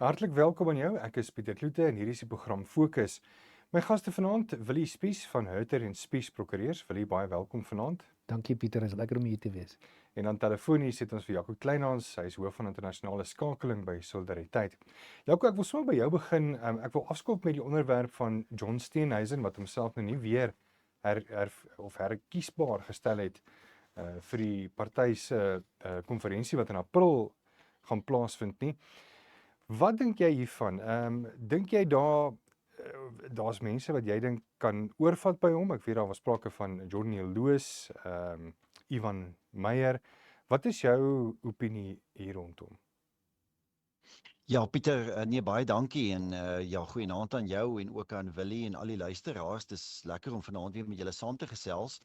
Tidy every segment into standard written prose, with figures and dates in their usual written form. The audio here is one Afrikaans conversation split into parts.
Hartlik welkom aan jou. Ek is Pieter Kloete en hierdie is die program Fokus. My gaste vanaand, Willie Spies van Hutter en Spies Prokureurs. Willie, baie welkom vanaand. Dankie Pieter, is lekker om hier te wees. En dan telefonies het ons vir Jaco Kleinhans, hy is hoof van internasionale skakeling by Solidariteit. Jaco, ek wil sommer by jou begin. Ek wil afskop met die onderwerp van John Steenhuisen wat homself nou nie weer herkiesbaar gestel het vir die party se konferensie wat in April gaan plaasvind nie. Wat dink jy hiervan? Dink jy daar's mense wat jy dink kan oorvat by hom? Ek weet daar was sprake van Johnny Loos, Ivan Meyer. Wat is jou opinie hier rondom? Ja, Pieter, nee, baie dankie en ja, goeienaand aan jou en ook aan Willie en al die luisteraars. Dis lekker om vanaand weer met julle saam te gesels.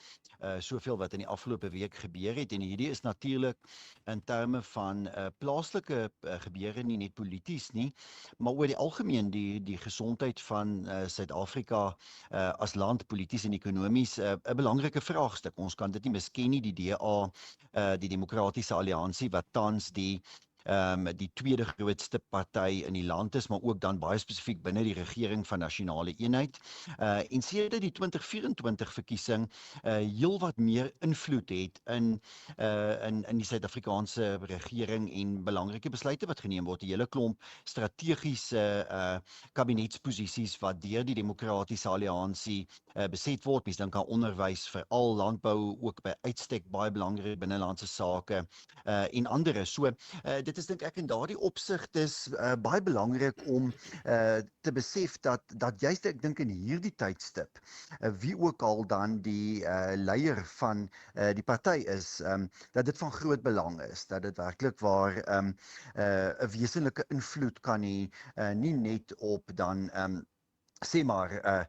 Soveel wat in die afgelope week gebeur het en hierdie is natuurlik in terme van plaaslike gebeure, nie net polities nie, maar oor die algemeen die gesondheid van Suid-Afrika as land, polities en ekonomies 'n belangrike vraagstuk. Ons kan dit nie misken nie, die DA, die Demokratiese Alliansie wat tans die tweede grootste party in die land is, maar ook dan baie spesifiek binne die regering van nasionale eenheid. En sedert die 2024 verkiesing heel wat meer invloed het in die Suid-Afrikaanse regering en belangrike besluite wat geneem word. 'n Hele klomp strategiese kabinetsposisies wat deur die Demokratiese Alliansie beset word. Mens dink aan onderwys, veral landbou, ook by uitstek baie belangrik, binnelandse sake en andere. So dit is dink ek in daardie opsig is baie belangrik om te besef dat juist ek dink in hierdie tydstip wie ook al dan die leier van die party is, dat dit van groot belang is, dat dit werklik waar 'n wesenlike invloed kan hê, nie net op dan sê maar 'n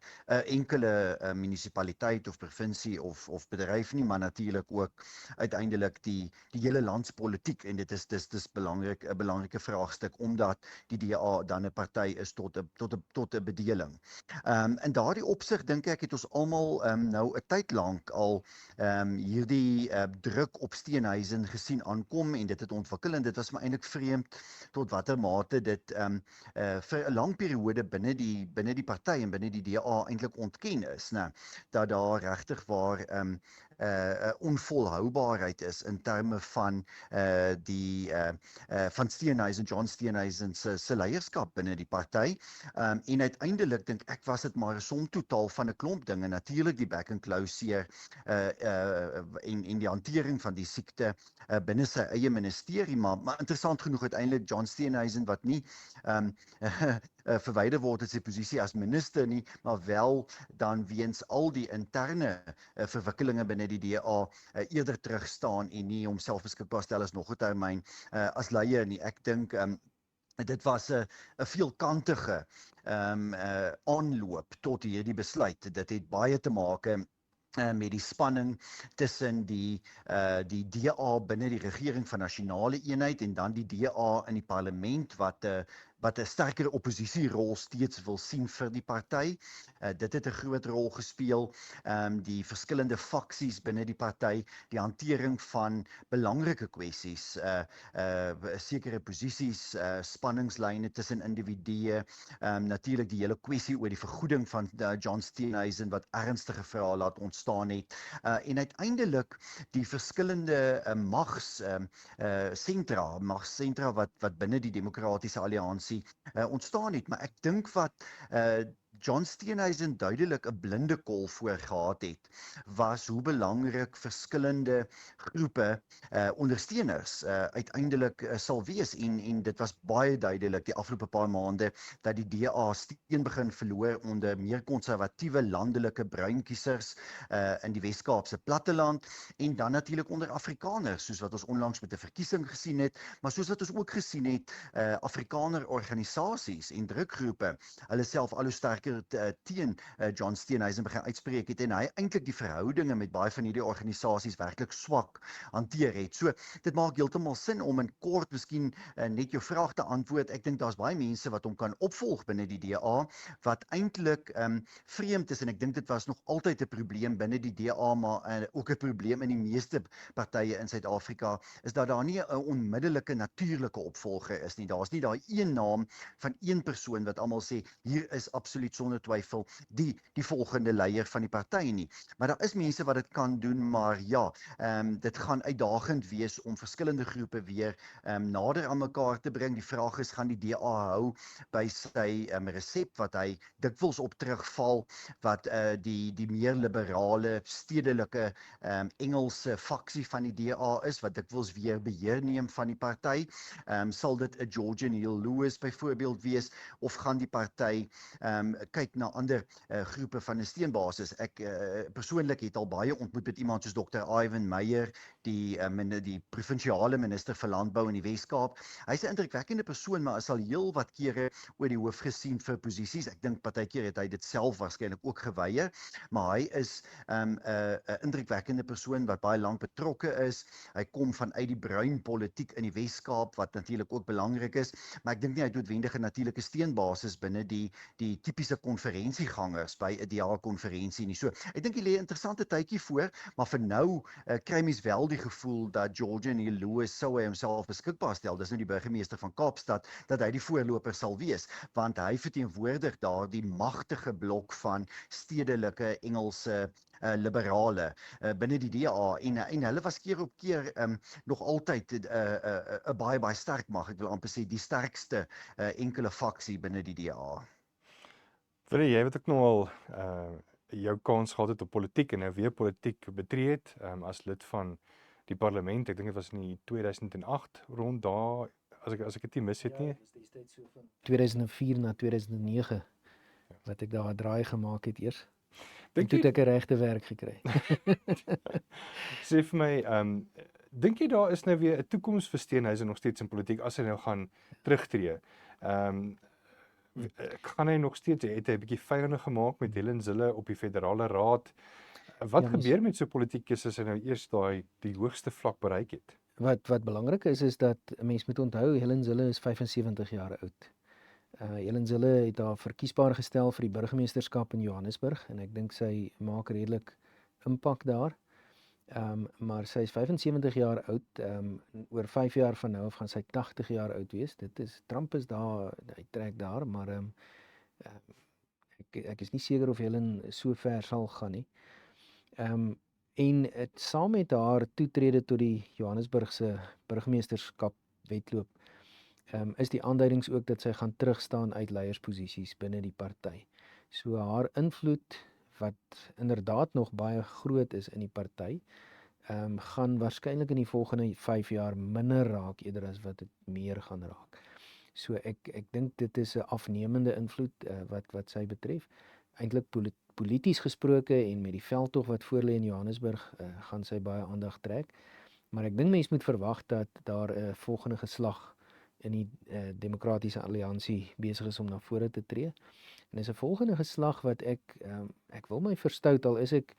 enkele munisipaliteit of provinsie of bedryf nie, maar natuurlik ook uiteindelik die hele landspolitiek, en dit is belangrik, 'n belangrike vraagstuk omdat die DA dan 'n party is tot 'n bedeling. In daardie opsig dink ek het ons almal nou 'n tyd lank al hierdie druk op Steenhuisen gesien aankom en dit het ontwikkel, en dit was maar eintlik vreemd tot watter mate dit vir 'n lang periode binne die party en binne die DA eintlik ontken is, dat daar regtig waar onvolhoubaarheid is in terme van van Steenhuisen, John Steenhuisen se leierskap binne die party. En uiteindelik dink ek was dit maar 'n som totaal van 'n klomp dinge, natuurlik die back and closure en die hantering van die siekte binne sy eie ministerie, maar interessant genoeg uiteindelik John Steenhuisen wat nie verwyder word uit sy posisie as minister nie, maar wel dan weens al die interne verwikkelinge binne die DA eerder terugstaan en nie homself beskikbaar stel as nog 'n termyn as leier nie. Ek dink dit was 'n veelkantige aanloop tot hierdie besluit. Dit het baie te maak met die spanning tussen die DA binne die regering van nasionale eenheid en dan die DA in die parlement wat 'n sterker oppositierol steeds wil sien vir die party. Dit het 'n groot rol gespeel. Die verskillende faksies binne die party, die hantering van belangrike kwessies, sekere posisies, spanningslyne tussen individue, natuurlik die hele kwessie oor die vergoeding van John Steenhuisen wat ernstige vrae laat ontstaan het. En uiteindelik die verskillende magssentra wat binne die Demokratiese Alliansie ontstaan het, maar ek dink wat John Steenhuisen duidelik 'n blinde kol voor gehad het, was hoe belangrik verskillende groepe ondersteuners uiteindelik sal wees, en dit was baie duidelik die afgelope paar maande dat die DA steun begin verloor onder meer konservatiewe landelike bruin kiesers in die Wes-Kaapse platteland, en dan natuurlik onder Afrikaners, soos wat ons onlangs met 'n verkiesing gesien het, maar soos wat ons ook gesien het, Afrikaner organisasies en drukgroepe, hulle self al hoe sterker keer teen John Steenhuisen begin uitspreek het en hy eintlik die verhoudinge met baie van hierdie organisasies werklik swak hanteer het. So dit maak heeltemal sin om in kort miskien net jou vraag te antwoord. Ek dink daar's baie mense wat hom kan opvolg binne die DA wat eintlik vreemd is en ek dink dit was nog altyd 'n probleem binne die DA, maar ook 'n probleem in die meeste partye in Suid-Afrika is dat daar nie 'n onmiddellike natuurlike opvolger is nie. Daar's nie daai een naam van een persoon wat almal sê hier is absoluut sonder twyfel die volgende leier van die party nie. Maar daar is mense wat dit kan doen, maar ja, dit gaan uitdagend wees om verskillende groepe weer nader aan mekaar te bring. Die vraag is, gaan die DA hou by sy resep wat hy dikwels op terugval, wat die meer liberale stedelike Engelse faksie van die DA is, wat dikwels weer beheer neem van die party. Sal dit 'n George Neil Lewis byvoorbeeld wees, of gaan die party kyk na ander groepe van 'n steunbasis? Ek persoonlik het al baie ontmoet met iemand soos Dr. Ivan Meyer, die provinsiale minister vir landbou in die Wes-Kaap. Hy's 'n indrukwekkende persoon, maar is al heel wat kere oor die hoof gesien vir posisies. Ek dink partykeer het hy dit self waarskynlik ook geweier, maar hy is 'n indrukwekkende persoon wat baie lank betrokke is. Hy kom vanuit die bruin politiek in die Wes-Kaap wat natuurlik ook belangrik is, maar ek dink nie hy het noodwendig 'n natuurlike steunbasis binne die tipiese konferensiegangers by 'n DA-konferensie nie. So, ek dink hy lê 'n interessante tydjie voor, maar vir nou kry mens wel die gevoel dat George Neil Lewis sou hy homself beskikbaar stel, dis nou die burgemeester van Kaapstad, dat hy die voorloper sal wees, want hy verteenwoordig daar die magtige blok van stedelike Engelse liberale binne die DA en hulle was keer op keer nog altyd 'n baie sterk mag, ek wil amper sê die sterkste enkele faksie binne die DA. Jy weet ook nou al jou kans gehad het op politiek en nou weer politiek betree het as lid van die parlement. Ek dink dit was in die 2008 rond daar, as ek dit nie mis het nie. Ja, dis destyds so van 2004 na 2009 wat ek daar 'n draai gemaak het eers. En toe het ek 'n regte werk gekry. Sê vir my, dink jy daar is nou weer 'n toekoms vir Steenhuisen nog steeds in politiek as hy nou gaan terugtreë? Gaan hy nog steeds, het hy 'n bietjie vyande gemaak met Helen Zille op die federale raad? Wat gebeur met so 'n politikus as hy nou eers die hoogste vlak bereik het? Wat belangrik is dat 'n mens moet onthou Helen Zille is 75 jaar oud. Helen Zille het haar verkiesbaar gestel vir die burgemeesterskap in Johannesburg en ek dink sy maak redelik impak daar. Maar sy is 75 jaar oud. Oor 5 jaar van nou af gaan sy 80 jaar oud wees. Trump is daar, hy trek daar, maar ek is nie seker of Helen so ver sal gaan nie. En saam met haar toetrede tot die Johannesburgse burgemeesterskap wedloop, is die aanduidings ook dat sy gaan terugstaan uit leiersposisies binne die party. So haar invloed, wat inderdaad nog baie groot is in die party, gaan waarskynlik in die volgende 5 jaar minder raak eerder as wat dit meer gaan raak. So ek dink dit is 'n afnemende invloed wat sy betref. Eintlik polities gesproke en met die veldtog wat voorlê in Johannesburg, gaan sy baie aandag trek. Maar ek dink mense moet verwag dat daar 'n volgende geslag in die demokratiese alliansie besig is om na vore te tree. En dis 'n volgende geslag wat ek wil my verstout, al is ek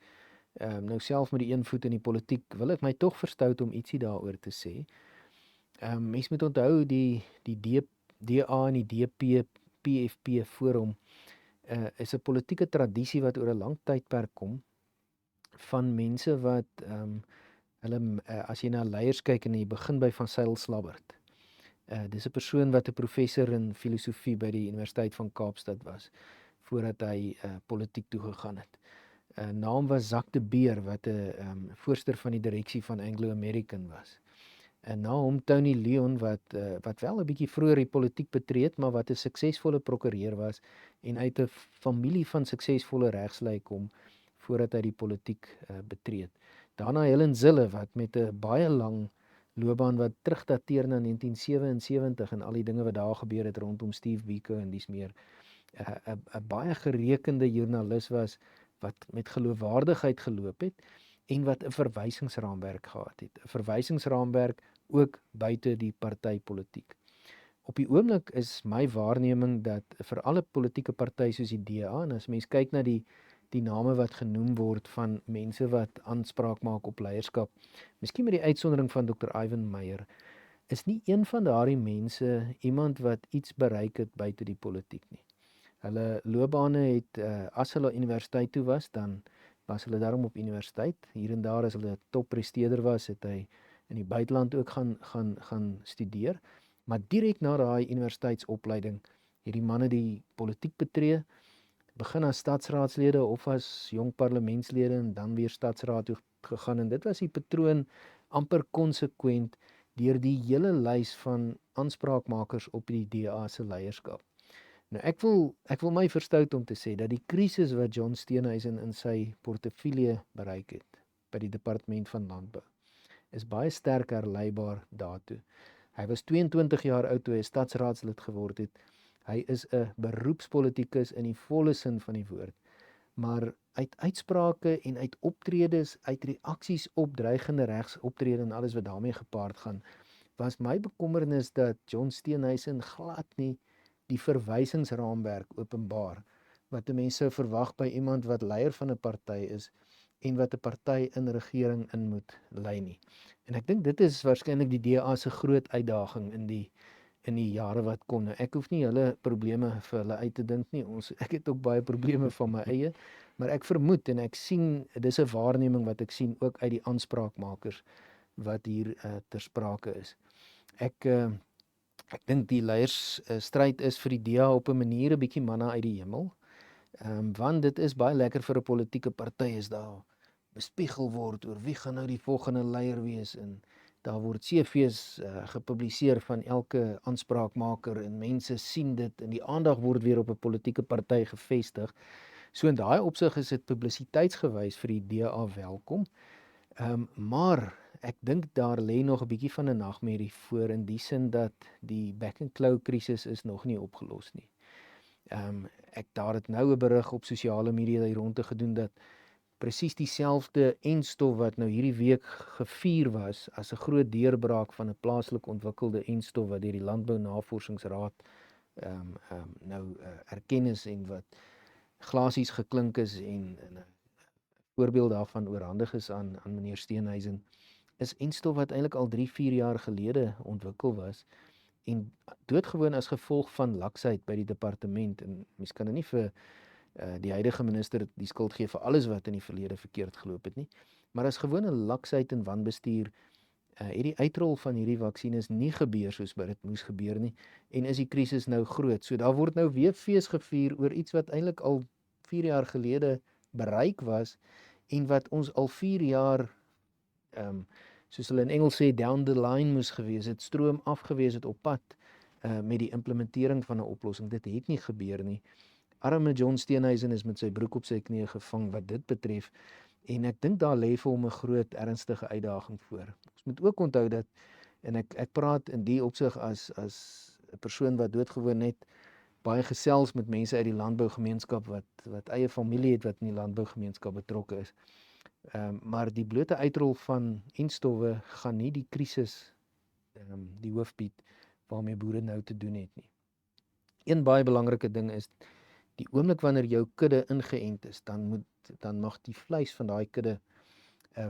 nou self met die een voet in die politiek, wil ek my tog verstout om ietsie daaroor te sê. Mense moet onthou die DA en die DP, PFP forum is 'n politieke tradisie wat oor 'n lang tydperk kom van mense wat hulle as jy na leiers kyk en jy begin by Van Zyl Slabbert. Dis 'n persoon wat 'n professor in filosofie by die Universiteit van Kaapstad was voordat hy politiek toe gegaan het. Naam was Jacques de Beer wat 'n voorsteur van die direksie van Anglo American was. En na hom Tony Leon wat wel 'n bietjie vroeër die politiek betree het, maar wat 'n suksesvolle prokureur was en uit 'n familie van suksesvolle regslui kom voordat hy die politiek betree het. Daarna Helen Zille wat met 'n baie lang loopbaan wat terugdateer na 1977 en al die dinge wat daar gebeur het rondom Steve Biko en dis meer 'n baie gerekende joernalis was wat met geloofwaardigheid geloop het en wat 'n verwysingsraamwerk gehad het. 'n Verwysingsraamwerk ook buite die partypolitiek. Op die oomblik is my waarneming dat vir alle politieke partye soos die DA, en as mens kyk na die name wat genoem word van mense wat aanspraak maak op leierskap, miskien met die uitsondering van Dr. Ivan Meyer, is nie een van daardie mense iemand wat iets bereik het buite die politiek nie. Hulle loopbane het as hulle universiteit toe was, dan was hulle daarom op universiteit. Hier en daar as hulle 'n toppresteerder was, het hy in die buiteland ook gaan studeer. Maar direk na daai universiteitsopleiding het die manne die politiek betree, begin as stadsraadslede of as jong parlementslede en dan weer stadsraad toe gegaan, en dit was die patroon amper konsekwent deur die hele lys van aanspraakmakers op die DA se leierskap. Nou ek wil my verstout om te sê dat die krisis wat John Steenhuisen in sy portefeulje bereik het by die Departement van Landbou is baie sterk herleibaar daartoe. Hy was 22 jaar oud toe hy stadsraadslid geword het. Hy is 'n beroepspolitikus in die volle sin van die woord. Maar uit uitsprake en uit optredes, uit reaksies op dreigende regsoptrede en alles wat daarmee gepaard gaan, was my bekommernis dat John Steenhuisen glad nie die verwysingsraamwerk openbaar wat 'n mens sou verwag by iemand wat leier van 'n party is en wat 'n party in regering in moet lei nie. En ek dink dit is waarskynlik die DA se groot uitdaging in die jare wat kom. Nou, ek hoef nie hulle probleme vir hulle uit te dink nie. Ek het ook baie probleme van my eie, maar ek vermoed en ek sien, dis 'n waarneming wat ek sien ook uit die aanspraakmakers wat hier ter sprake is. Ek dink die leiersstryd is vir die DA op 'n manier 'n bietjie manna uit die hemel. Want dit is baie lekker vir 'n politieke party as daar bespiegel word oor wie gaan nou die volgende leier wees, en daar word CV's gepubliseer van elke aanspraakmaker en mense sien dit en die aandag word weer op 'n politieke party gevestig. So in daai opsig is dit publisiteitsgewys vir die DA welkom. Maar ek dink daar lê nog 'n bietjie van 'n nagmerrie voor, in die sin dat die back and claw krisis is nog nie opgelos nie. Daar het nou 'n berig op sosiale media hier rond te gedoen dat presies dieselfde enstof wat nou hierdie week gevier was as 'n groot deurbraak van 'n plaaslik ontwikkelde enstof wat deur die Landbou Navorsingsraad erken is en wat glasies geklink is en 'n voorbeeld daarvan oorhandig is aan meneer Steenhuisen, is enstof wat eintlik al 3-4 jaar gelede ontwikkel was en doodgewoon as gevolg van laksheid by die departement. En mens kan nie vir die huidige minister die skuld gee vir alles wat in die verlede verkeerd geloop het nie, maar as gewone laksheid en wanbestuur het die uitrol van hierdie vaksines nie gebeur soos wat dit moes gebeur nie, en is die krisis nou groot. So daar word nou weer fees gevier oor iets wat eintlik al 4 jaar gelede bereik was en wat ons al 4 jaar soos hulle in Engels sê, down the line moes gewees het, stroom afgewees het op pad met die implementering van 'n oplossing. Dit het nie gebeur nie. Arme John Steenhuisen is met sy broek op sy knieë gevang wat dit betref, en ek dink daar lê vir hom 'n groot ernstige uitdaging voor. Ons moet ook onthou dat, en ek praat in die opsig as 'n persoon wat doodgewoon net baie gesels met mense uit die landbougemeenskap wat eie familie het wat in die landbougemeenskap betrokke is. Maar die blote uitrol van enstowwe gaan nie die krisis die hoof bied waarmee boere nou te doen het nie. Een baie belangrike ding is, die oomblik wanneer jou kudde ingeënt is, dan mag die vleis van daai kudde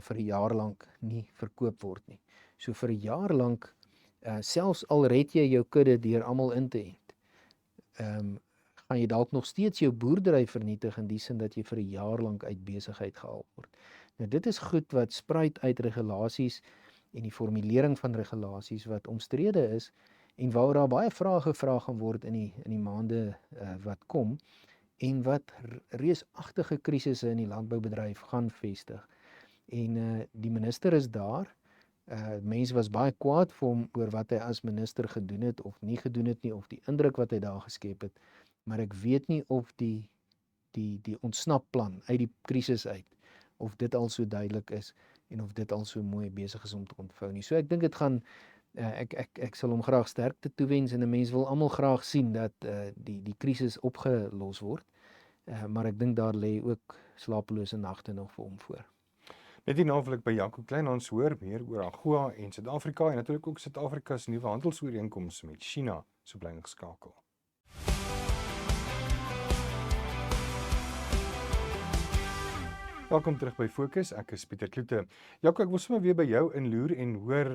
vir 'n jaar lank nie verkoop word nie. So vir 'n jaar lank, selfs al red jy jou kudde deur almal in te ent, gaan jy dalk nog steeds jou boerdery vernietig in die sin dat jy vir 'n jaar lank uit besigheid gehaal word. Nou dit is goed wat spruit uit regulasies en die formulering van regulasies wat omstrede is en waaroor daar baie vrae gevra gaan word in die maande wat kom en wat reusagtige krisisse in die landboubedryf gaan vestig. En die minister is daar. Mense was baie kwaad vir hom oor wat hy as minister gedoen het of nie gedoen het nie, of die indruk wat hy daar geskep het. Maar ek weet nie of die ontsnapplan uit die krisis uit, of dit al so duidelik is en of dit al so mooi besig is om te ontvou nie. So ek dink dit gaan, ek sal hom graag sterkte toewens, en 'n mens wil almal graag sien dat die krisis opgelos word. Maar ek dink daar lê ook slapelose nagte nog vir hom voor. Net hierna wil ek by Jaco Kleinhans hoor meer oor AGOA en Suid-Afrika en natuurlik ook Suid-Afrika se nuwe handelsooreenkoms met China So bly ingeskakel. Welkom terug by Fokus. Ek is Pieter Kloete. Jaco, ek wil sommer weer by jou inloer en hoor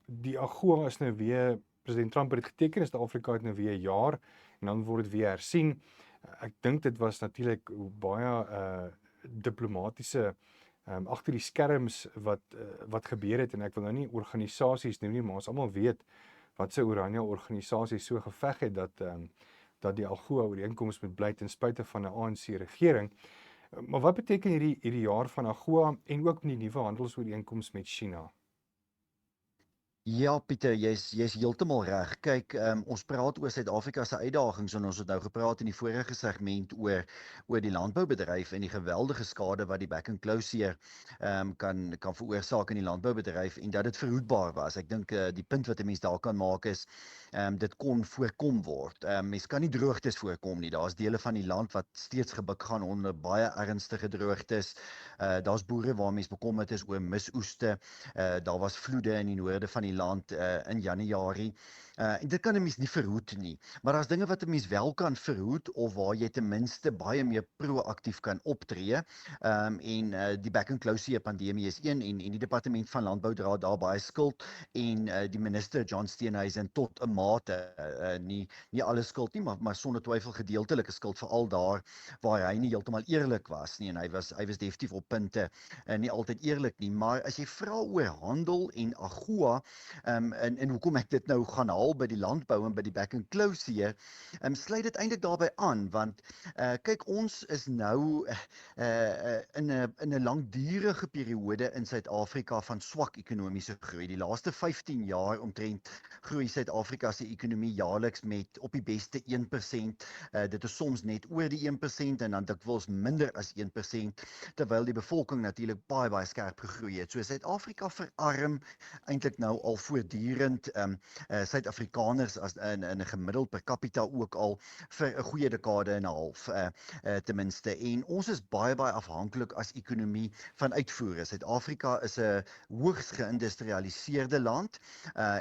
die AGOA is nou weer, president Trump het dit geteken, Suid-Afrika het nou weer 'n jaar en dan word dit weer hersien. Ek dink dit was natuurlik baie diplomatisiese agter die skerms wat gebeur het, en ek wil nou nie organisasies noem nie, maar ons almal weet wat se Oranje organisasies so geveg het dat die AGOA ooreenkoms moet bly ten spyte van 'n ANC regering. Maar wat beteken hierdie jaar van AGOA en ook met die nuwe handelsooreenkoms met China? Ja, Pieter, jy's heeltemal reg. Kyk, ons praat oor Suid-Afrika se uitdagings en ons het nou gepraat in die vorige segment oor die landboubedryf en die geweldige skade wat die back and closure kan veroorsaak in die landboubedryf en dat dit verhoedbaar was. Ek dink die punt wat 'n mens daar kan maak is dit kon voorkom word. Mens kan nie droogtes voorkom nie. Daar's dele van die land wat steeds gebuk gaan onder baie ernstige droogtes. Daar's boere waar mense bekommerd is oor misoeste. Daar was vloede in die noorde van die land in Januarie. En dit kan 'n mens nie verhoed nie. Maar daar's dinge wat 'n mens wel kan verhoed of waar jy ten minste baie meer proaktief kan optree. Die back and closure pandemie is een en die departement van landbou dra daar baie skuld en die minister John Steenhuisen tot 'n mate nie alle skuld nie, maar sonder twyfel gedeeltelike skuld veral daar waar hy nie heeltemal eerlik was nie en hy was definitief op punte nie altyd eerlik nie. Maar as jy vra oor handel en AGOA en hoekom ek dit nou gaan haal by die landbou en by die back and closure, sluit dit eintlik daarbey aan want kyk, ons is nou in 'n langdurige periode in Suid-Afrika van swak ekonomiese groei. Die laaste 15 jaar omtrent groei Suid-Afrika se ekonomie jaarliks met op die beste 1%. Dit is soms net oor die 1% en dan dikwels minder as 1%, terwyl die bevolking natuurlik baie skerp gegroei het. So Suid-Afrika verarm eintlik nou al voortdurend Suid-Afrikaners as in 'n gemiddeld per capita ook al vir 'n goeie dekade en 'n half ten minste. En ons is baie afhanklik as ekonomie van uitvoere. Suid-Afrika is 'n hoogs geïndustrialiseerde land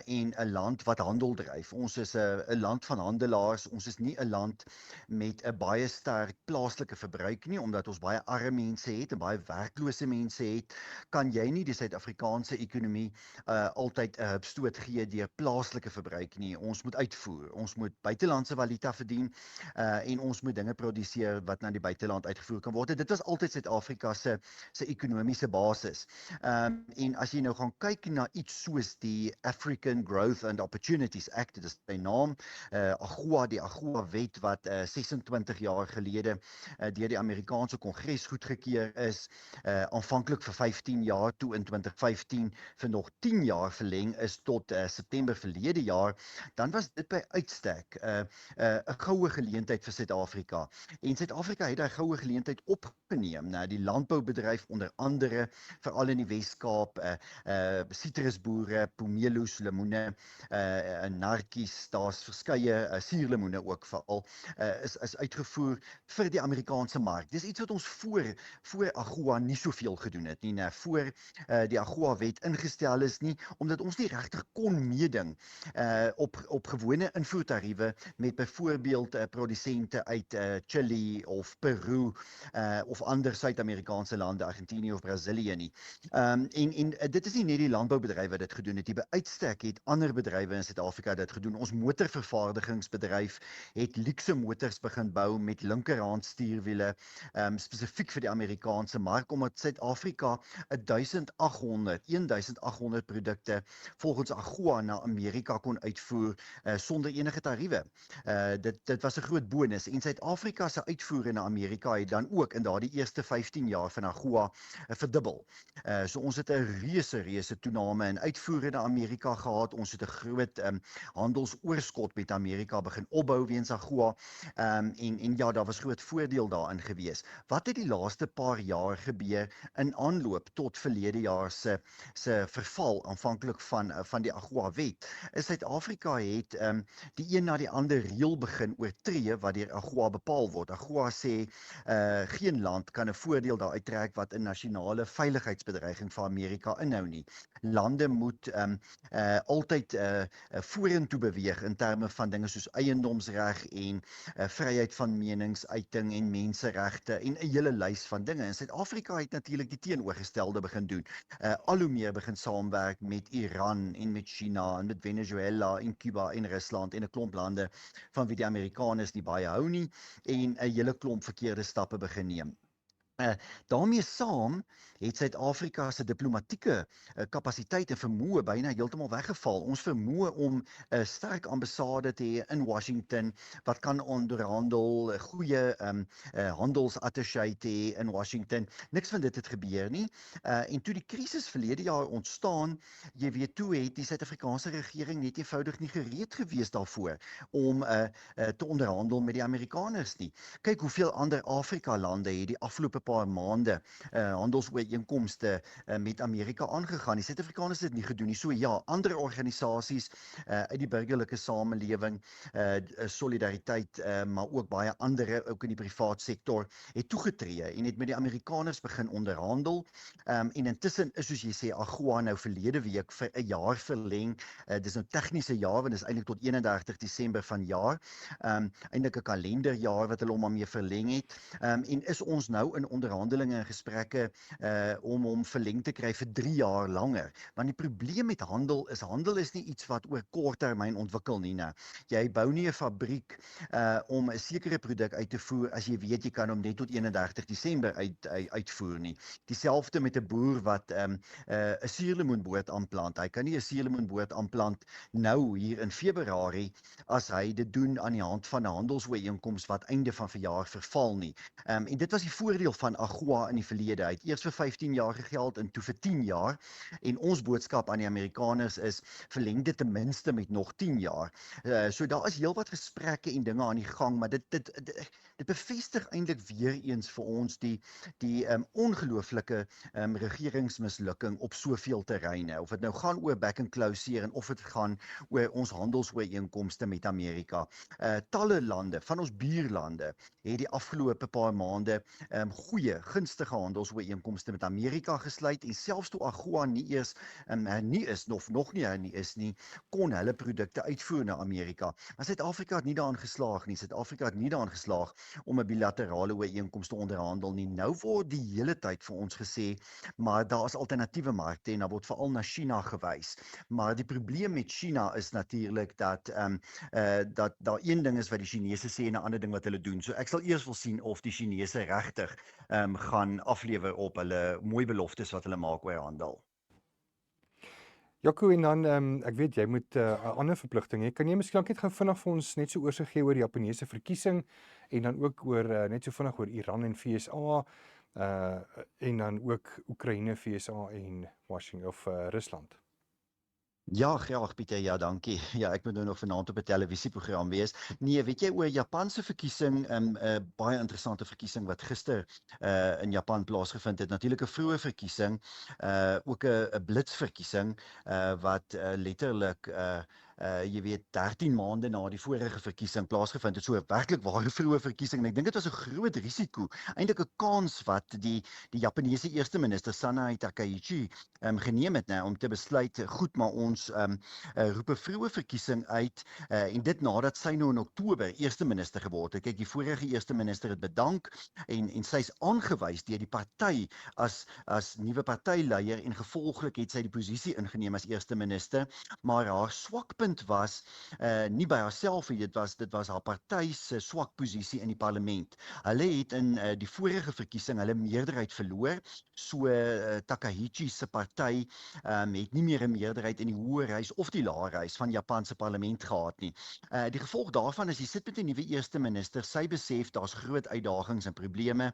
en 'n land wat handel dryf. Ons is 'n land van handelaars. Ons is nie 'n land met 'n baie sterk plaaslike verbruik nie, omdat ons baie arme mense het en baie werklose mense het, kan jy nie die Suid-Afrikaanse ekonomie altyd 'n hupstoot gee deur plaaslike verbruik nie. Ons moet uitvoer. Ons moet buitelandse valuta verdien en ons moet dinge produseer wat na die buiteland uitgevoer kan word. Dit was altyd Suid-Afrika se ekonomiese basis. En as jy nou gaan kyk na iets soos die African Growth and Opportunities Act, dit is sy naam, AGOA, die AGOA-wet wat 26 jaar gelede deur die Amerikaanse Kongres goedgekeur is, aanvanklik vir 15 jaar, toe in 2015 vir nog 10 jaar verleng is tot September verlede jaar, dan was dit by uitstek 'n goue geleentheid vir Suid-Afrika. En Suid-Afrika het daai goue geleentheid opgeneem. Die landboubedryf onder andere, veral in die Wes-Kaap, sitrusboere, pomeloes, lemoene, narkies, daar's verskeie suurlemoene ook veral, is uitgevoer vir die Amerikaanse mark. Dis iets wat ons voor AGOA nie soveel gedoen het nie, voor die AGOA-wet ingestel is nie, omdat ons nie regtig kon meeding op gewone invoertariewe met byvoorbeeld produsente uit Chili of Peru of ander Suid-Amerikaanse lande, Argentinië of Brasilië nie. En dit is nie net die landboubedryf wat dit gedoen het, die by uitstek het ander bedrywe in Suid-Afrika dit gedoen. Ons motorvervaardigingsbedryf het luukse motors begin bou met linkerhand stuurwiele, spesifiek vir die Amerikaanse mark, omdat Suid-Afrika 1800 produkte volgens AGOA na Amerika kon uitvoer sonder enige tariewe. Dit was 'n groot bonus en Suid-Afrika se uitvoere na Amerika het dan ook in daardie eerste 15 jaar van AGOA verdubbel. So ons het 'n reuse toename in uitvoere na Amerika gehad. Ons het 'n groot handelsoorskot met Amerika begin opbou weens AGOA. En ja, daar was groot voordeel daarin gewees. Wat het die laaste paar jaar gebeur in aanloop tot verlede jaar se verval aanvanklik van van die AGOA-wet, is Suid-Afrika het die een na die ander reël begin oortree wat deur AGOA bepaal word. AGOA sê geen land kan 'n voordeel daaruit trek wat 'n nasionale veiligheidsbedreiging vir Amerika inhou nie. Lande moet altyd vorentoe beweeg in terme van dinge soos eiendomsreg en vryheid van meningsuiting en menseregte en 'n hele lys van dinge. En Suid-Afrika het natuurlik die teenoorgestelde begin doen. Al hoe meer begin saamwerk met Iran en met China en met Venezuela en Cuba en Rusland en 'n klomp lande van wie die Amerikaners nie baie hou nie en 'n hele klomp verkeerde stappe begin neem. Daarmee saam het Suid-Afrika se diplomatieke kapasiteit en vermoë byna heeltemal weggeval. Ons vermoë om 'n sterk ambassade te hê in Washington wat kan onderhandel, goeie handelsattaché te hê in Washington. Niks van dit het gebeur nie. En toe die krisis verlede jaar ontstaan, jy weet, toe het die Suid-Afrikaanse regering net eenvoudig nie gereed gewees daarvoor om te onderhandel met die Amerikaners nie. Kyk hoeveel ander Afrika lande het die afgelope paar maande handelsooreenkomste met Amerika aangegaan. Die Suid-Afrikaners het dit nie gedoen nie. So ja, ander organisasies uit die burgerlike samelewing, Solidariteit, maar ook baie ander, ook in die privaat sektor, het toegetree en het met die Amerikaners begin onderhandel. En intussen is, soos jy sê, AGOA nou verlede week vir 'n jaar verleng. Dis nou tegniese jaar, want dis eintlik tot 31 Desember vanjaar. Eintlik 'n kalenderjaar wat hulle hom daarmee verleng het. En is ons nou in onderhandelinge en gesprekke om hom verleng te kry vir 3 jaar langer. Want die probleem met handel is nie iets wat oor kort termyn ontwikkel nie. Jy bou nie 'n fabriek om 'n sekere produk uit te voer as jy weet jy kan hom net tot 31 Desember uitvoer nie. Dieselfde met 'n boer wat 'n suurlemoenboord aanplant. Hy kan nie 'n suurlemoenboord aanplant nou hier in Februarie as hy dit doen aan die hand van 'n handelsooreenkoms wat einde van verjaar verval nie. En dit was die voordeel van AGOA in die verlede. Hy het eers vir 15 jaar gegeld en toe vir 10 jaar. En ons boodskap aan die Amerikaners is verleng dit ten minste met nog 10 jaar. So daar is heelwat gesprekke en dinge aan die gang, maar dit bevestig eintlik weer eens vir ons die ongelooflike regeringsmislukking op soveel terreine. Of dit nou gaan oor back and close en of dit gaan oor ons handelsooreenkomste met Amerika. Talle lande, van ons buurlande, het die afgelope paar maande goeie, gunstige handelsooreenkomste met Amerika gesluit en selfs toe AGOA nie eers hernie is, of nog nie hernie is nie, kon hulle produkte uitvoer na Amerika. Maar Suid-Afrika het nie daarin geslaag nie. Suid-Afrika het nie daarin geslaag om 'n bilaterale ooreenkoms te onderhandel nie. Nou word die hele tyd vir ons gesê, maar daar is alternatiewe markte en daar word veral na China gewys. Maar die probleem met China is natuurlik dat daar een ding is wat die Chinese sê en 'n ander ding wat hulle doen. So ek sal eers wil sien of die Chinese regtig gaan aflewer op hulle mooi beloftes wat hulle maak oor handel. Jaco, en dan ek weet jy moet 'n ander verpligting hê. Kan jy miskien net gou vinnig vir ons net so oorsig gee oor die Japaneese verkiesing en dan ook oor net so vinnig oor Iran en VSA en dan ook Oekraïne, VSA en Washington of Rusland? Ja, graag Pieter, ja dankie. Ja, ek moet nou nog vanaand op 'n televisieprogram wees. Nee, weet jy oor Japan se verkiesing, 'n baie interessante verkiesing wat gister in Japan plaasgevind het. Natuurlik 'n vroeë verkiesing, ook 'n blitsverkiesing wat letterlik jy weet 13 maande na die vorige verkiesing plaasgevind het. So 'n werklik ware vroeë verkiesing en ek dink dit was 'n groot risiko, eintlik 'n kans wat die Japaneese eerste minister Sanae Takaichi geneem het om te besluit, goed, maar ons roep 'n vroeë verkiesing uit en dit nadat sy nou in Oktober eerste minister geword het. Kyk, die vorige eerste minister het bedank en sy is aangewys deur die party as nuwe partyleier en gevolglik het sy die posisie ingeneem as eerste minister, maar haar swakpunt was nie by haarself nie, dit was haar party se swak posisie in die parlement. Hulle het in die vorige verkiesing hulle meerderheid verloor, so Takaichi se party het nie meer 'n meerderheid in die Hoërhuis of die Laerhuis van Japan se parlement gehad nie. Die gevolg daarvan is jy sit met 'n nuwe eerste minister, sy besef daar's groot uitdagings en probleme,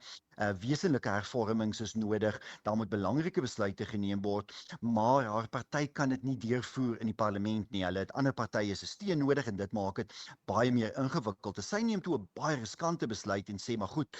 wesenlike hervormings is nodig, daar moet belangrike besluite geneem word, maar haar party kan dit nie deurvoer in die parlement nie. Hulle het ander ander partye se steun nodig en dit maak dit baie meer ingewikkeld. Sy neem toe 'n baie riskante besluit en sê maar goed,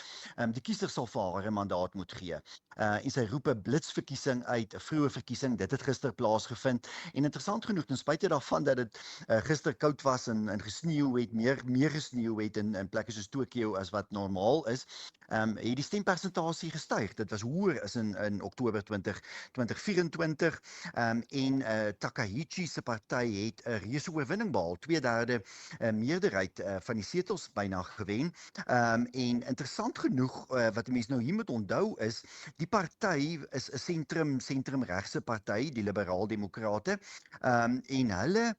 die kiezer sal vir haar 'n mandaat moet gee. En sy roep 'n blitsverkiesing uit, 'n vroeë verkiesing. Dit het gister plaasgevind en interessant genoeg, ten spyte daarvan dat dit gister koud was en gesneeu het, meer gesneeu het in plekke soos Tokio as wat normaal is, het die stempersentasie gestyg. Dit was hoër as in Oktober 2024 en Takaichi se party het 'n reuse oorwinning behaal, 2/3 meerderheid van die setels byna gewen. En interessant genoeg, wat mense nou hier moet onthou is, die party is 'n sentrumregse party, die Liberaal-Demokrate, en hulle,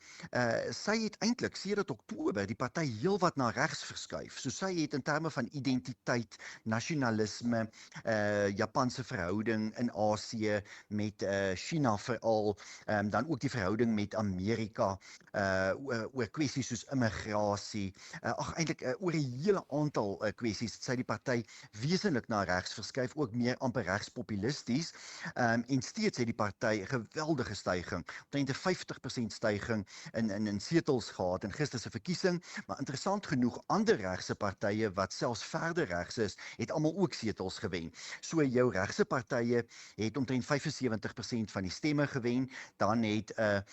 sy het eintlik sedert Oktober die party heelwat na regs verskuif. So sy het in terme van identiteit, nasionalisme, Japanse verhouding in Asië met China veral, dan ook die verhouding met Amerika, oor kwessies soos immigrasie, eintlik oor 'n hele aantal kwessies het sy die party wesentlik na regs verskuif, ook meer amper regspopulisties, en steeds het die party 'n geweldige styging, omtrent 'n 50% styging in setels gehad in gister se verkiesing, maar interessant genoeg ander regse partye wat selfs verder regs is, het almal ook setels gewen. So jou regse partye het omtrent 75% van die stemme gewen, dan het 'n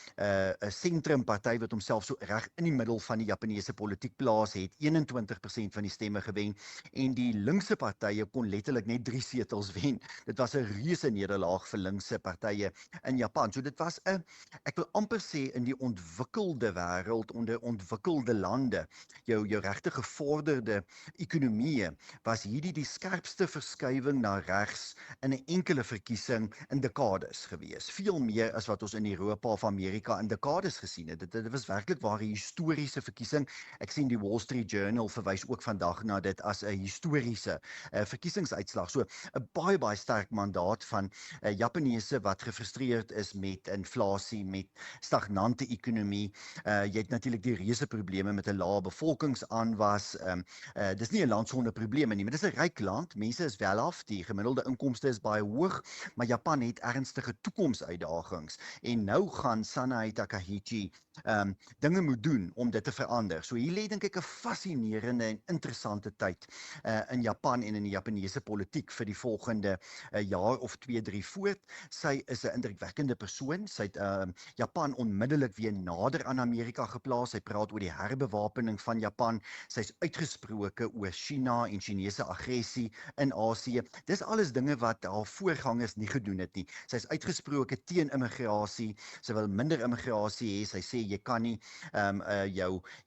sentrumparty wat homself so reg in die middel van die Japaneese politiek plaas, het 21% van die stemme gewen, en die linkse partye kon letterlik net 3 setels wen. Dit was 'n reuse nederlaag vir linkse partye in Japan. So dit was ek wil amper sê in die ontwikkelde wêreld, onder ontwikkelde lande, jou regte gevorderde ekonomieë, was hierdie die skerpste verskywing na regs in 'n enkele verkiesing in dekades gewees. Veel meer as wat ons in Europa of Amerika in dekades gesien het. Dit was werklik waar 'n historiese verkiesing. Ek sien die Wall Street Journal verwys ook vandag na dit as 'n historiese verkiesingsuitslag. So 'n baie sterk mandaat van Japaneese wat gefrustreerd is met inflasie, met stagnante ekonomie. Jy het natuurlik die reuse probleme met 'n lae bevolkingsaanwas. Dis nie 'n land sonder probleme nie, maar dis 'n ryk land. Mense is welaf, die gemiddelde inkomste is baie hoog, maar Japan het ernstige toekomsuitdagings. En nou gaan Sanae Takaichi dinge moet doen om dit te verander. So hier lê dink ek 'n fascinerende en interessante tyd in Japan en in die Japaneese politiek vir die volgende jaar of 2, 3 voort. Sy is 'n indrukwekkende persoon. Sy het Japan onmiddellik weer nader aan Amerika geplaas. Sy praat oor die herbewapening van Japan. Sy's uitgesproke oor China en Chinese aggressie in Asië. Dis alles dinge wat haar voorgangers nie gedoen het nie. Sy's uitgesproke teen immigrasie. Sy wil minder immigrasie hê. Sy sê jy kan nie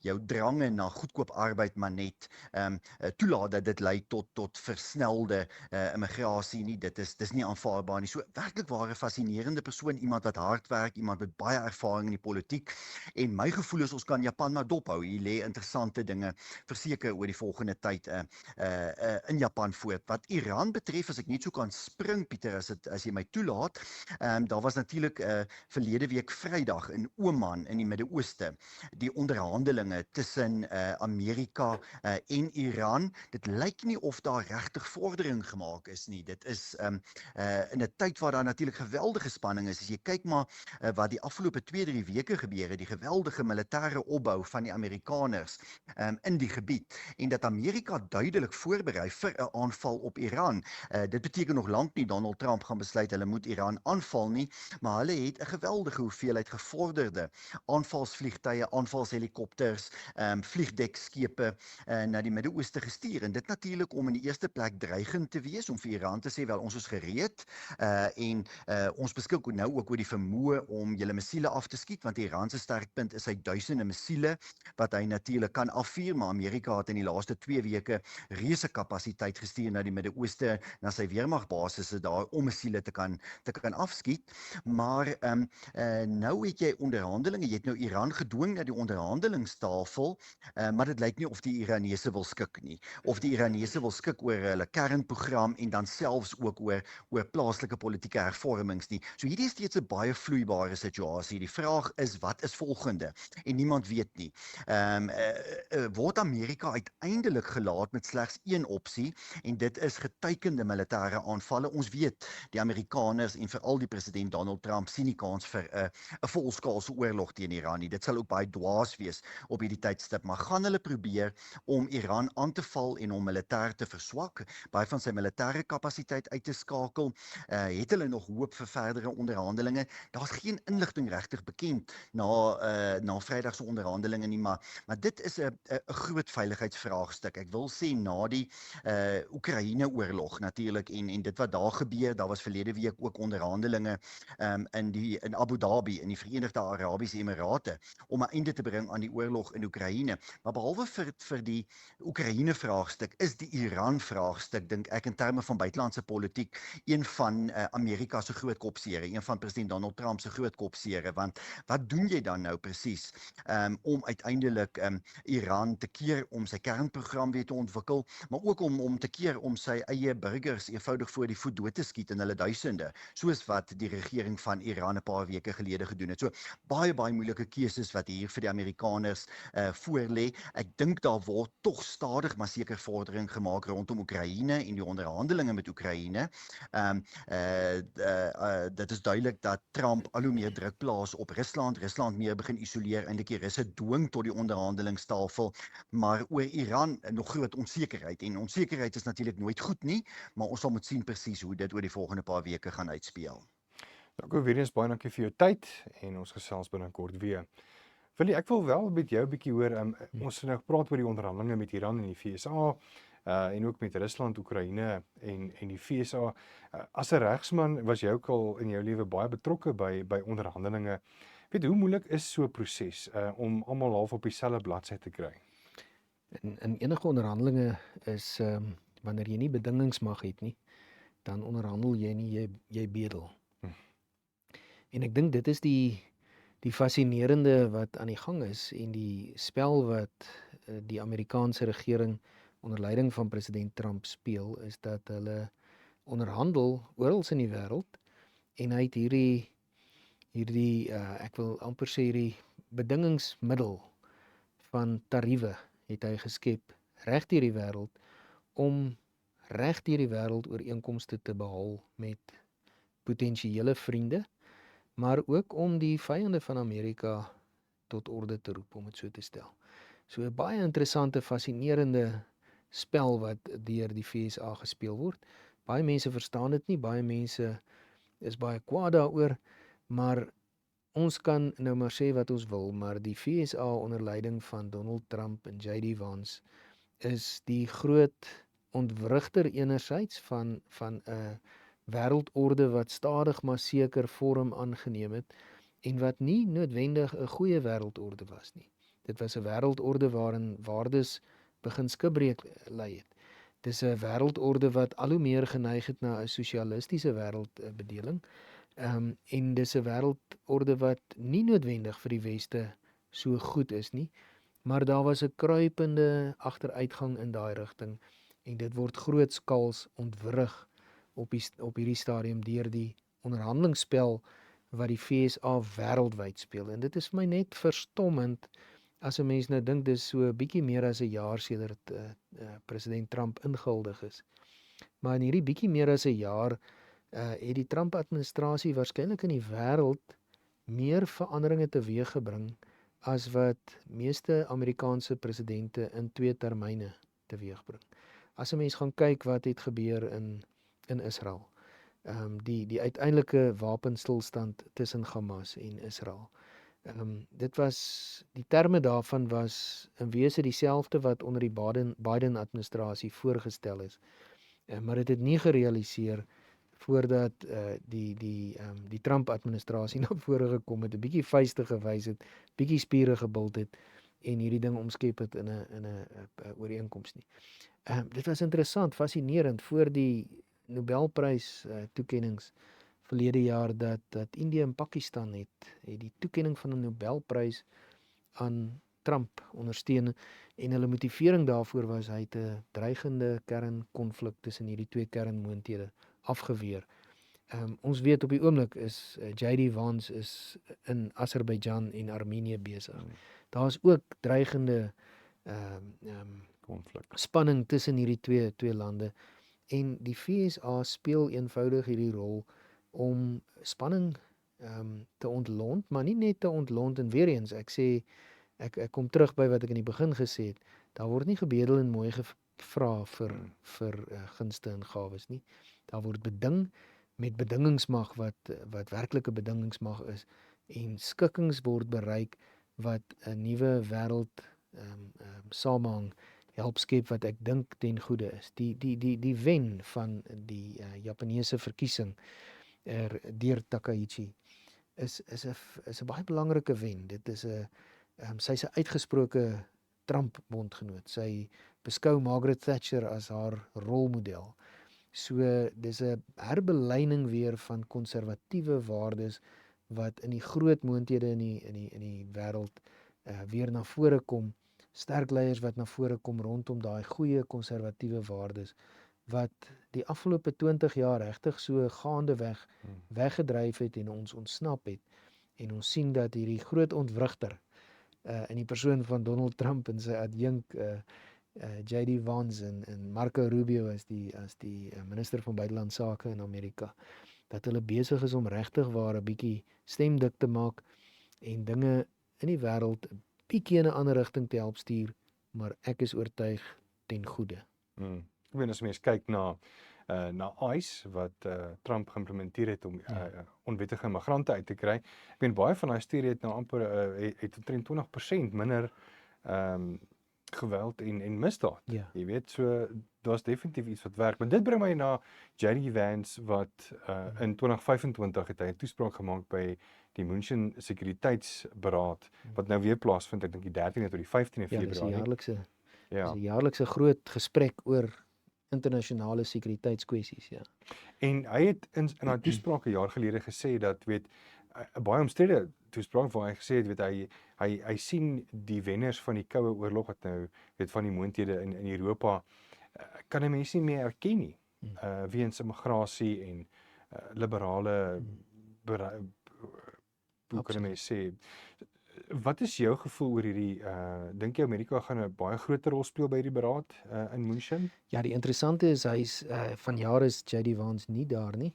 jou drange na goedkoop arbeid maar net toelaat dat dit lei tot versnelde immigrasie nie. Dis nie aanvaarbaar nie. So werklik ware fascinerende persoon, iemand wat hard werk, iemand met baie ervaring in die politiek. En my gevoel is ons kan Japan maar dophou. Hier lê interessante dinge verseker oor die volgende tyd in Japan voort. Wat Iran betref, as ek net so kan spring, Pieter, as jy my toelaat, daar was natuurlik verlede week Vrydag in Oman in die Midde-Ooste die onderhandelinge tussen Amerika en Iran. Dit lyk nie of daar regtig vordering gemaak is nie. Dit is in 'n tyd waar daar natuurlik geweldige spanning is. As jy kyk maar wat die afgelope 2-3 weke gebeur het, die geweldige militêre opbou van die Amerikaners in die gebied, en dat Amerika duidelik voorberei vir 'n aanval op Iran. Dit beteken nog lank nie Donald Trump gaan besluit hulle moet Iran aanval nie, maar hulle het 'n geweldige hoeveelheid gevorderde aanvalsvliegtuie, aanvalshelikopters, vliegdekskepe na die Midde-Ooste gestuur. En dit natuurlik om in die eerste plek dreigend te wees, om vir Iran te sê, wel, ons is gereed, en ons beskik nou ook oor die vermoë om julle missiele af te skiet, want Iran se sterkpunt is hy duisende missiele, wat hy natuurlik kan afvuur, maar Amerika het in die laaste 2 weke reuse kapasiteit gestuur na die Midde-Ooste, na sy weermagbasisse daar, om missiele te kan afskiet. Maar nou het jy onderhandelinge, jy het nou Iran gedwing na die onderhandelingstafel, maar dit lyk nie of die Iranese wil skik nie, of die Iranese wil skik oor hulle kernprogram en dan selfs ook oor plaaslike politieke hervormings nie. So hierdie is steeds 'n baie vloeibare situasie. Die vraag is, wat is volgende? En niemand weet nie. Word Amerika uiteindelik gelaat met slegs een opsie, en dit is geteikende militêre aanvalle. Ons weet, die Amerikaners en veral die president Donald Trump sien nie kans vir 'n volskaalse oorlog teen teen Iran nie. Dit sal ook baie dwaas wees op hierdie tydstip, maar gaan hulle probeer om Iran aan te val en hom militêr te verswak, baie van sy militêre kapasiteit uit te skakel, het hulle nog hoop vir verdere onderhandelinge. Daar's geen inligting regtig bekend na Vrydag se onderhandelinge nie, maar dit is 'n groot veiligheidsvraagstuk. Ek wil sê na die Oekraïne-oorlog natuurlik en dit wat daar gebeur, daar was verlede week ook onderhandelinge in Abu Dhabi in die Verenigde Arabiese Emirate om 'n einde te bring aan die oorlog in Oekraïne. Maar behalwe vir die Oekraïne vraagstuk is die Iran vraagstuk, dink ek in terme van buitelandse politiek, een van Amerika se groot kopsere, een van president Donald Trump se groot kopsere, want wat doen jy dan nou presies om uiteindelik Iran te keer om sy kernprogram weer te ontwikkel, maar ook om te keer om sy eie burgers eenvoudig voor die voet dood te skiet in hulle duisende, soos wat die regering van Iran 'n paar weke gelede gedoen het. So baie moeilike keuses wat hier vir die Amerikaners voorlê. Ek dink daar word tog stadig maar seker vordering gemaak rondom Oekraïne en die onderhandelinge met Oekraïne. Dit is duidelik dat Trump al hoe meer druk plaas op Rusland meer begin isoleer, eintlik die Russe dwing tot die onderhandelingstafel, maar oor Iran nog groot onsekerheid, en onsekerheid is natuurlik nooit goed nie, maar ons sal moet sien presies hoe dit oor die volgende paar weke gaan uitspeel. Jaco, weer eens baie dankie vir jou tyd en ons gesels binnekort weer. Willie, ek wil wel met jou 'n bietjie hoor, ons het nou gepraat oor die onderhandelinge met Iran en die VSA, en ook met Rusland, Oekraïne en die VSA. As 'n regsman was jy ook al in jou lewe baie betrokke by onderhandelinge. Weet hoe moeilik is so 'n proses om almal half op dieselfde bladsy te kry? In enige onderhandelinge is wanneer jy nie bedingingsmag het nie, dan onderhandel jy nie, jy bedel. En ek dink dit is die fascinerende wat aan die gang is en die spel wat die Amerikaanse regering onder leiding van president Trump speel, is dat hulle onderhandel oral in die wêreld en hy het hierdie ek wil amper sê hierdie bedingingsmiddel van tariewe het hy geskep reg deur die wêreld om reg deur die wêreld ooreenkomste te behaal met potensiële vriende, maar ook om die vyande van Amerika tot orde te roep, om dit so te stel. So 'n baie interessante, fascinerende spel wat deur die VSA gespeel word. Baie mense verstaan dit nie, baie mense is baie kwaad daaroor, maar ons kan nou maar sê wat ons wil, maar die VSA onder leiding van Donald Trump en JD Vance is die groot ontwrigter enerzijds van 'n wêreldorde wat stadig maar seker vorm aangeneem het en wat nie noodwendig 'n goeie wêreldorde was nie. Dit was 'n wêreldorde waarin waardes begin skibreek lei het. Dis 'n wêreldorde wat al hoe meer geneig het na 'n sosialistiese wêreldbedeling. En dis 'n wêreldorde wat nie noodwendig vir die weste so goed is nie, maar daar was 'n kruipende agteruitgang in daai rigting en dit word grootskaals ontwrig op hierdie stadium deur die onderhandelingsspel wat die VSA wêreldwyd speel. En dit is vir my net verstommend as 'n mens nou dink dis so 'n bietjie meer as 'n jaar sedert president Trump ingehuldig is. Maar in hierdie bietjie meer as 'n jaar het die Trump-administrasie waarskynlik in die wêreld meer veranderinge teweeggebring as wat meeste Amerikaanse presidente in 2 termyne teweegbring. As 'n mens gaan kyk wat het gebeur in Israel, die uiteindelike wapenstilstand tussen Hamas en Israel. Die terme daarvan was in wese dieselfde wat onder die Biden-administrasie voorgestel is, maar dit het nie gerealiseer voordat die Trump-administrasie na vore gekom het, 'n bietjie vuiste gewys het, bietjie spiere gebult het en hierdie ding omskep het in 'n ooreenkoms nie. Dit was interessant, fascinerend voor die Nobelprys toekennings verlede jaar dat Indië en Pakistan het die toekenning van 'n Nobelprys aan Trump ondersteun en hulle motivering daarvoor was hy het 'n dreigende kernkonflik tussen hierdie 2 kernmoondhede afgeweer. Ons weet op die oomblik is JD Vance is in Azerbeidzjan en Armenië besig. Daar's ook dreigende spanning tussen hierdie twee lande en die VSA speel eenvoudig hierdie rol om spanning te ontlont, maar nie net te ontlont en weer eens, ek sê ek kom terug by wat ek in die begin gesê het. Daar word nie gebedel en mooi gevra vir gunste en gawes nie. Daar word beding met bedingingsmag wat werklike bedingingsmag is en skikkings word bereik wat 'n nuwe wêreld samehang help skep wat ek dink ten goeie is. Die wen van die Japaneese verkiesing deur Takaichi is 'n baie belangrike wen. Dit is 'n sy's 'n uitgesproke Trump bondgenoot. Sy beskou Margaret Thatcher as haar rolmodel. So dis 'n herbelyning weer van konservatiewe waardes wat in die groot moondhede in die wêreld weer na vore kom. Sterk leiers wat na vore kom rondom daai goeie konservatiewe waardes wat die afgelope 20 jaar regtig so gaandeweg weggedryf het en ons ontsnap het. En ons sien dat hierdie groot ontwrigter in die persoon van Donald Trump en sy adjunk JD Vance en Marco Rubio as die minister van buitelandse sake in Amerika, dat hulle besig is om regtig waar 'n bietjie stemdik te maak en dinge in die wêreld 'n bietjie in 'n ander rigting te help stuur, maar ek is oortuig ten goeie. Ek weet as mens kyk na ICE wat Trump geïmplementeer het om onwettige immigrante uit te kry. Ek weet baie van daai studie het nou amper het omtrent 20% minder geweld en misdaad. Ja. Jy weet, so daar's definitief iets wat werk. Maar dit bring my na JD Vance wat in 2025 het hy 'n toespraak gemaak by die München Sekuriteitsberaad wat nou weer plaasvind, ek dink die 13de tot die 15de Ja, dis 'n Februarie. jaarlikse groot gesprek oor internasionale sekuriteitskwessies, ja. En hy het in daai toespraak 'n jaar gelede gesê dat weet 'n baie omstrede toespraak waar hy gesê het weet hy sien die wenners van die Koue Oorlog wat nou weet van die moondhede in Europa kan die mense nie meer erken nie weens immigrasie en liberale hoe kan mense sê wat is jou gevoel oor hierdie dink jy Amerika gaan 'n baie groter rol speel by hierdie beraad in München? Ja, die interessante is hy's vanjaar is JD Vance nie daar nie.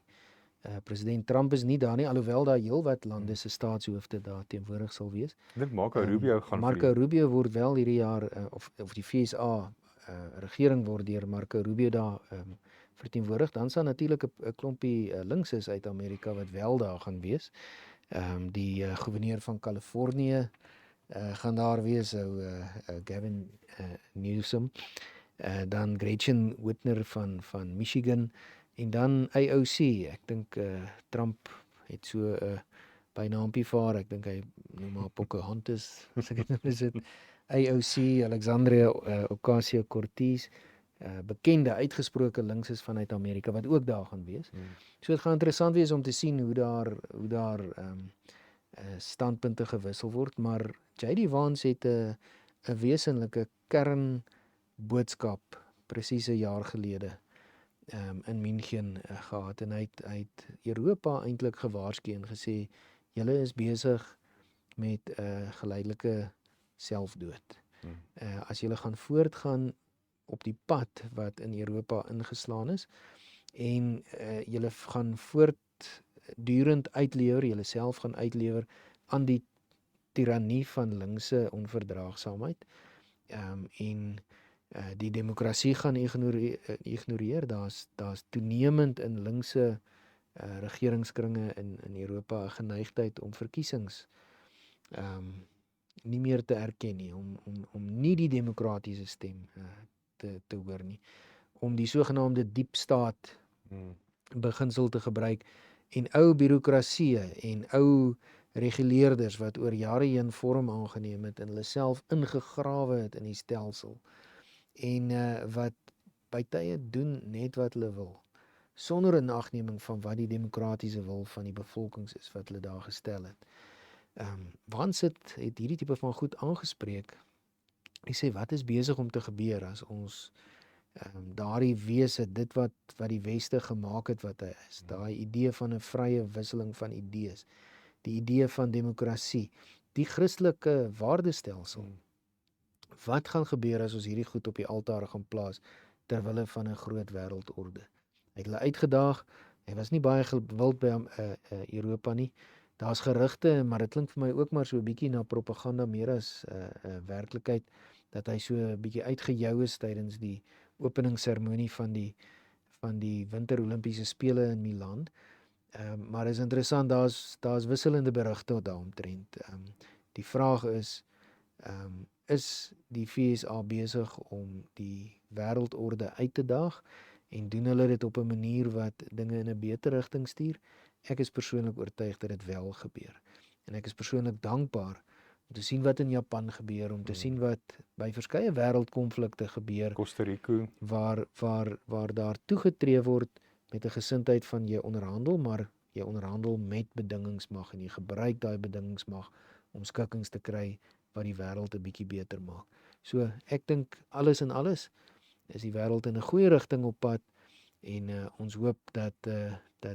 President Trump is nie daar nie, alhoewel daar heelwat lande se staatshoofde daar teenwoordig sal wees. Ek dink Marco Rubio gaan Marco Rubio word wel hierdie jaar of die FSA regering word deur Marco Rubio daar verteenwoordig. Dan sal natuurlik 'n klompie linkses uit Amerika wat wel daar gaan wees. Die gouverneur van Kalifornië gaan daar wees, Gavin Newsom. Dan Gretchen Whitmer van Michigan en dan AOC. Ek dink Trump het so 'n bynaampie vir haar. Ek dink hy noem haar Pocahontas as ek dit nou sit. AOC, Alexandria Ocasio-Cortez, bekende uitgesproke linkses vanuit Amerika wat ook daar gaan wees. So dit gaan interessant wees om te sien hoe daar standpunte gewissel word, maar JD Vance het 'n wesenlike kernboodskap presies 'n jaar gelede in München gehad en hy het Europa eintlik gewaarsku en gesê julle is besig met 'n geleidelike selfdood. As julle gaan voortgaan op die pad wat in Europa ingeslaan is en julle gaan voortdurend uitlewer, julle self gaan uitlewer aan die tirannie van linkse onverdraagsaamheid en die demokrasie gaan ignoreer. Daar's toenemend in linkse regeringskringe in Europa 'n geneigtheid om verkiesings nie meer te erken nie, om nie die demokratiese stem te hoor nie, om die sogenaamde diep staat beginsel te gebruik en ou bureaukrasie en ou reguleerders wat oor jare heen vorm aangeneem het en hulle self ingegrawe het in die stelsel en wat by tye doen net wat hulle wil sonder 'n agneming van wat die demokratiese wil van die bevolkings is wat hulle daar gestel het. Vance het hierdie tipe van goed aangespreek. Hy sê wat is besig om te gebeur as ons daardie wese, dit wat die Weste gemaak het wat hy is, daai idee van 'n vrye wisseling van idees, die idee van demokrasie, die Christelike waardestelsel. Wat gaan gebeur as ons hierdie goed op die altaar gaan plaas ter wille van 'n groot wêreldorde? Hy het hulle uitgedaag. Hy was nie baie gewild by Europa nie. Daar's gerugte, maar dit klink vir my ook maar so 'n bietjie na propaganda meer as 'n werklikheid dat hy so 'n bietjie uitgejou is tydens die openingsseremonie van die Winter Olimpiese spele in Milaan. Maar is interessant, daar's wisselende berigte daaromtrent. Die vraag is die FSA besig om die wêreldorde uit te daag en doen hulle dit op 'n manier wat dinge in 'n beter rigting stuur? Ek is persoonlik oortuig dat dit wel gebeur. En ek is persoonlik dankbaar om te sien wat in Japan gebeur, om te sien wat by verskeie wêreldkonflikte gebeur Costa Rica. waar daar toegetree word met 'n gesindheid van jy onderhandel, maar jy onderhandel met bedingingsmag en jy gebruik daai bedingingsmag om skikkings te kry wat die wêreld 'n bietjie beter maak. So ek dink alles in alles is die wêreld in 'n goeie rigting op pad en ons hoop dat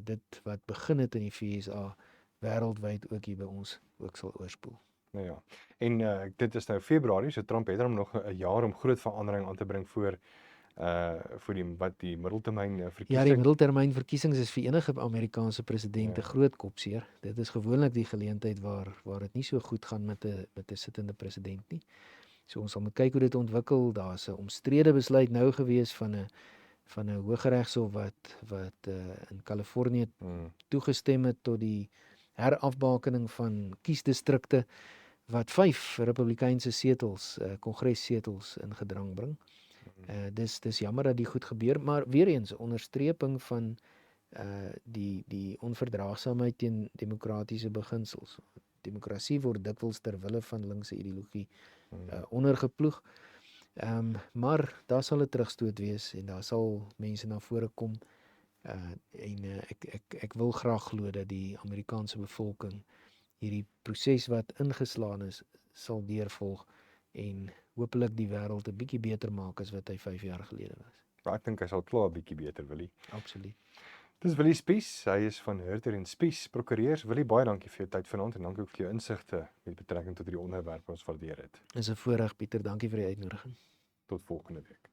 dit wat begin het in die FSA wêreldwyd ook hier by ons ook sal oorspoel. Nou ja. En dit is nou Februarie, so Trump het hom nog 'n jaar om groot verandering aan te bring voor die middeltermyn Ja, die verkiesing. middeltermynverkiesings is vir enige Amerikaanse president 'n Ja. groot kopseer. Dit is gewoonlik die geleentheid waar dit nie so goed gaan met 'n sittende president nie. So ons sal moet kyk hoe dit ontwikkel. Daar's 'n omstrede besluit nou gewees van 'n Hooggeregshof wat in Kalifornië toegestem het tot die herafbakening van kiesdistrikte wat 5 Republikeinse setels, kongressetels in gedrang bring. Dis jammer dat die goed gebeur, maar weer eens 'n onderstreping van die onverdraagsaamheid teen demokratiese beginsels. Demokrasie word dikwels ter wille van linkse ideologie ondergeploeg. Maar daar sal 'n terugstoot wees en daar sal mense na vore kom. Ek wil graag glo dat die Amerikaanse bevolking hierdie proses wat ingeslaan is, sal deurvolg en hopelik die wêreld 'n bietjie beter maak as wat hy 5 jaar gelede was. Maar ek dink hy sal klaar 'n bietjie beter, Willie. Absoluut. Dis Willie Spies, hy is van Hurter en Spies Prokureurs. Willie, baie dankie vir jou tyd vanaand en dankie ook vir jou insigte met betrekking tot hierdie onderwerp wat ons waardeer het. Is 'n voorreg, Pieter. Dankie vir die uitnodiging. Tot volgende week.